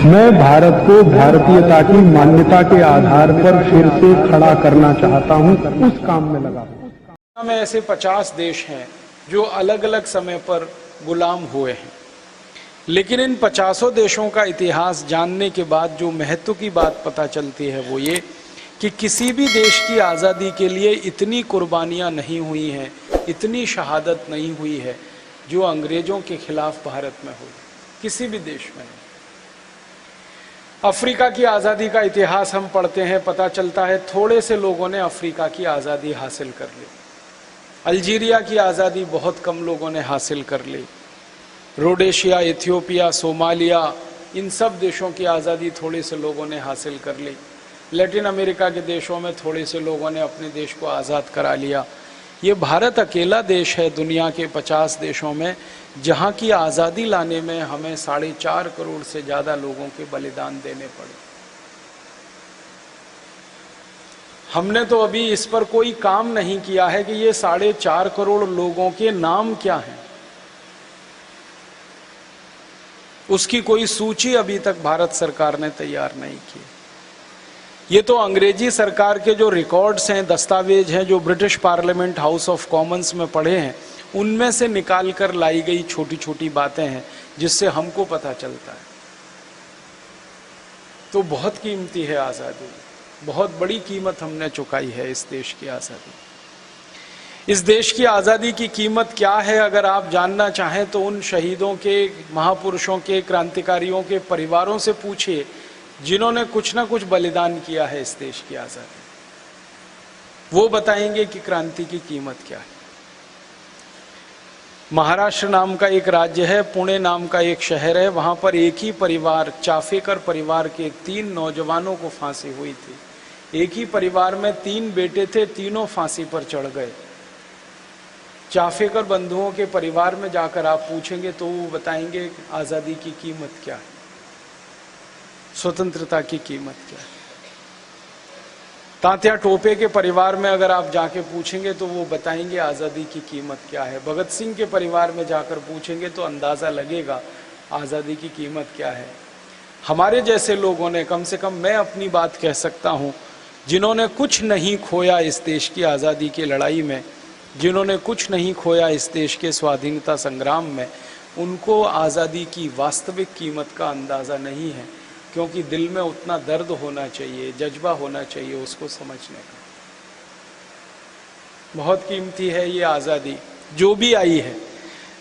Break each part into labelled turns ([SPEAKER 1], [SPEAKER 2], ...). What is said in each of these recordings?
[SPEAKER 1] मैं भारत को भारतीयता की मान्यता के आधार पर फिर से खड़ा करना चाहता हूं, उस काम में लगा हूं।
[SPEAKER 2] में ऐसे 50 देश हैं जो अलग अलग समय पर गुलाम हुए हैं, लेकिन इन 50 देशों का इतिहास जानने के बाद जो महत्व की बात पता चलती है वो ये कि किसी भी देश की आज़ादी के लिए इतनी कुर्बानियां नहीं हुई हैं, इतनी शहादत नहीं हुई है जो अंग्रेजों के खिलाफ भारत में हुई, किसी भी देश में नहीं। अफ्रीका की आज़ादी का इतिहास हम पढ़ते हैं, पता चलता है थोड़े से लोगों ने अफ्रीका की आज़ादी हासिल कर ली। अल्जीरिया की आज़ादी बहुत कम लोगों ने हासिल कर ली। रोडेशिया, इथियोपिया, सोमालिया, इन सब देशों की आज़ादी थोड़े से लोगों ने हासिल कर ली। लैटिन अमेरिका के देशों में थोड़े से लोगों ने अपने देश को आज़ाद करा लिया। ये भारत अकेला देश है दुनिया के 50 देशों में जहाँ की आज़ादी लाने में हमें 4.5 करोड़ से ज़्यादा लोगों के बलिदान देने पड़े। हमने तो अभी इस पर कोई काम नहीं किया है कि ये 4.5 करोड़ लोगों के नाम क्या हैं, उसकी कोई सूची अभी तक भारत सरकार ने तैयार नहीं की। ये तो अंग्रेजी सरकार के जो रिकॉर्ड्स हैं, दस्तावेज हैं, जो British parliament house of Commons में पढ़े हैं, उनमें से निकाल कर लाई गई छोटी छोटी बातें हैं जिससे हमको पता चलता है। तो बहुत कीमती है आज़ादी, बहुत बड़ी कीमत हमने चुकाई है इस देश की आज़ादी। इस देश की आज़ादी की कीमत क्या है अगर आप जानना चाहें तो उन शहीदों के, महापुरुषों के, क्रांतिकारियों के परिवारों से पूछिए जिन्होंने कुछ ना कुछ बलिदान किया है इस देश की आज़ादी। वो बताएंगे कि क्रांति की कीमत क्या है। महाराष्ट्र नाम का एक राज्य है, पुणे नाम का एक शहर है, वहाँ पर एक ही परिवार, चाफेकर परिवार के 3 नौजवानों को फांसी हुई थी। एक ही परिवार में 3 बेटे थे, तीनों फांसी पर चढ़ गए। चाफेकर बंधुओं के परिवार में जाकर आप पूछेंगे तो वो बताएंगे आज़ादी की कीमत क्या है, स्वतंत्रता की कीमत क्या है। तात्या टोपे के परिवार में अगर आप जाके पूछेंगे तो वो बताएंगे आज़ादी की कीमत क्या है। भगत सिंह के परिवार में जाकर पूछेंगे तो अंदाज़ा लगेगा आज़ादी की कीमत क्या है। हमारे जैसे लोगों ने, कम से कम मैं अपनी बात कह सकता हूँ, जिन्होंने कुछ नहीं खोया इस देश की आज़ादी की लड़ाई में, जिन्होंने कुछ नहीं खोया इस देश के स्वाधीनता संग्राम में, उनको आज़ादी की वास्तविक कीमत का अंदाज़ा नहीं है, क्योंकि दिल में उतना दर्द होना चाहिए, जज्बा होना चाहिए उसको समझने का। बहुत कीमती है ये आज़ादी जो भी आई है,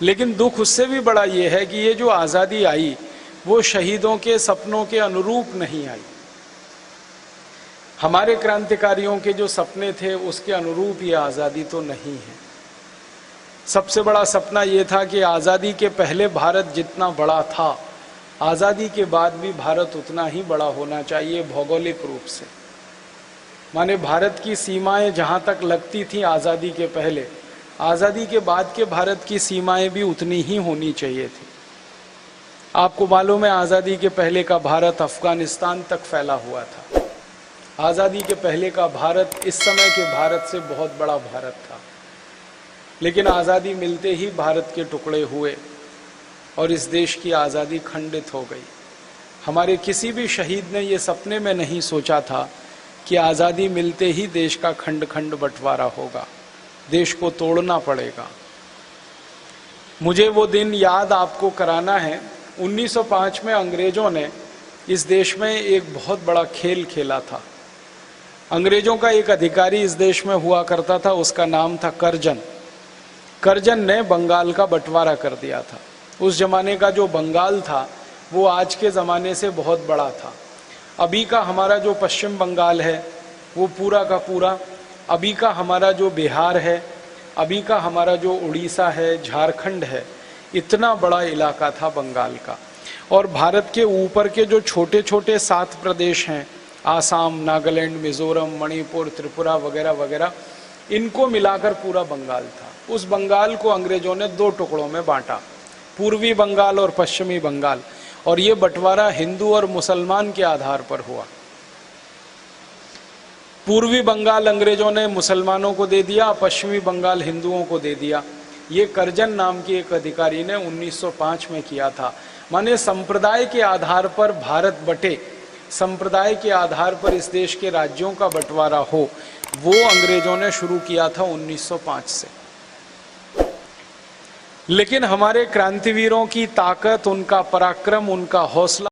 [SPEAKER 2] लेकिन दुख उससे भी बड़ा ये है कि ये जो आज़ादी आई वो शहीदों के सपनों के अनुरूप नहीं आई। हमारे क्रांतिकारियों के जो सपने थे उसके अनुरूप ये आज़ादी तो नहीं है। सबसे बड़ा सपना ये था कि आज़ादी के पहले भारत जितना बड़ा था, आज़ादी के बाद भी भारत उतना ही बड़ा होना चाहिए भौगोलिक रूप से। माने भारत की सीमाएं जहाँ तक लगती थी आज़ादी के पहले, आज़ादी के बाद के भारत की सीमाएं भी उतनी ही होनी चाहिए थी। आपको मालूम है आज़ादी के पहले का भारत अफगानिस्तान तक फैला हुआ था। आज़ादी के पहले का भारत इस समय के भारत से बहुत बड़ा भारत था, लेकिन आज़ादी मिलते ही भारत के टुकड़े हुए और इस देश की आज़ादी खंडित हो गई। हमारे किसी भी शहीद ने ये सपने में नहीं सोचा था कि आज़ादी मिलते ही देश का खंड खंड बंटवारा होगा, देश को तोड़ना पड़ेगा। मुझे वो दिन याद आपको कराना है। 1905 में अंग्रेजों ने इस देश में एक बहुत बड़ा खेल खेला था। अंग्रेजों का एक अधिकारी इस देश में हुआ करता था, उसका नाम था करजन। करजन ने बंगाल का बंटवारा कर दिया था। उस जमाने का जो बंगाल था वो आज के ज़माने से बहुत बड़ा था। अभी का हमारा जो पश्चिम बंगाल है वो पूरा का पूरा, अभी का हमारा जो बिहार है, अभी का हमारा जो उड़ीसा है, झारखंड है, इतना बड़ा इलाका था बंगाल का। और भारत के ऊपर के जो छोटे छोटे 7 प्रदेश हैं, आसाम, नागालैंड, मिजोरम, मणिपुर, त्रिपुरा वगैरह वगैरह, इनको मिलाकर पूरा बंगाल था। उस बंगाल को अंग्रेजों ने 2 टुकड़ों में बांटा, पूर्वी बंगाल और पश्चिमी बंगाल। और ये बंटवारा हिंदू और मुसलमान के आधार पर हुआ। पूर्वी बंगाल अंग्रेजों ने मुसलमानों को दे दिया, पश्चिमी बंगाल हिंदुओं को दे दिया। ये करजन नाम के एक अधिकारी ने 1905 में किया था। माने संप्रदाय के आधार पर भारत बटे, संप्रदाय के आधार पर इस देश के राज्यों का बंटवारा हो, वो अंग्रेजों ने शुरू किया था 1905 से। लेकिन हमारे क्रांतिवीरों की ताकत, उनका पराक्रम, उनका हौसला